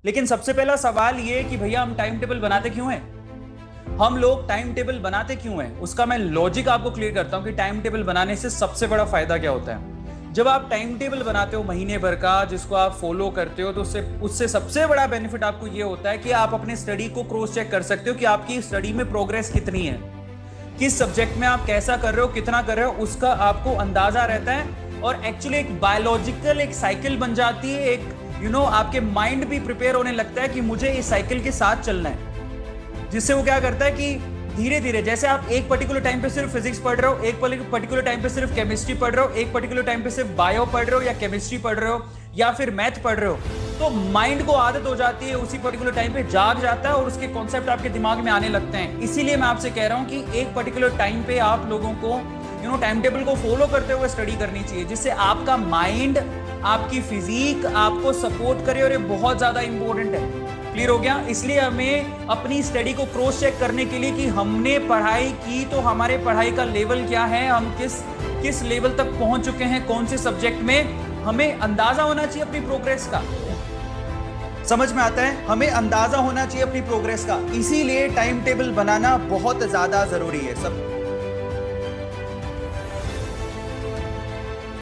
लेकिन सबसे पहला सवाल ये कि भैया हम टाइम टेबल बनाते क्यों हैं? हम लोग टाइम टेबल बनाते क्यों हैं? उसका मैं लॉजिक आपको क्लियर करता हूं कि टाइम टेबल बनाने से सबसे बड़ा फायदा क्या होता है। जब आप टाइम टेबल बनाते हो महीने भर का, जिसको आप फॉलो करते हो, तो उससे उससे सबसे बड़ा बेनिफिट आपको ये होता है कि आप अपने स्टडी को क्रॉस चेक कर सकते हो कि आपकी स्टडी में प्रोग्रेस कितनी है, किस सब्जेक्ट में आप कैसा कर रहे हो, कितना कर रहे हो, उसका आपको अंदाजा रहता है। और एक्चुअली एक बायोलॉजिकल एक साइकिल बन जाती है, एक आपके माइंड भी प्रिपेयर होने लगता है कि मुझे इस साइकिल के साथ चलना है। जिससे वो क्या करता है कि धीरे धीरे, जैसे आप एक पर्टिकुलर टाइम पे सिर्फ फिजिक्स पढ़ रहे हो, एक पर्टिकुलर टाइम पे सिर्फ केमिस्ट्री पढ़ रहे हो, एक पर्टिकुलर टाइम पे सिर्फ बायो पढ़ रहे हो या केमिस्ट्री पढ़ रहे हो या फिर मैथ पढ़ रहे हो, तो माइंड को आदत हो जाती है, उसी पर्टिकुलर टाइम पे जाग जाता है और उसके कॉन्सेप्ट आपके दिमाग में आने लगते हैं। इसीलिए मैं आपसे कह रहा हूं कि एक पर्टिकुलर टाइम पे आप लोगों को टाइम टेबल को फॉलो करते हुए स्टडी करनी चाहिए, जिससे आपका माइंड, आपकी फिजिक आपको सपोर्ट करे, और ये बहुत ज्यादा इंपॉर्टेंट है। क्लियर हो गया? इसलिए हमें अपनी स्टडी को क्रॉस चेक करने के लिए कि हमने पढ़ाई की तो हमारे पढ़ाई का लेवल क्या है, हम किस लेवल तक पहुंच चुके हैं, कौन से सब्जेक्ट में, हमें अंदाजा होना चाहिए अपनी प्रोग्रेस का। समझ में आता है? हमें अंदाजा होना चाहिए अपनी प्रोग्रेस का। इसीलिए टाइम टेबल बनाना बहुत ज्यादा जरूरी है। सब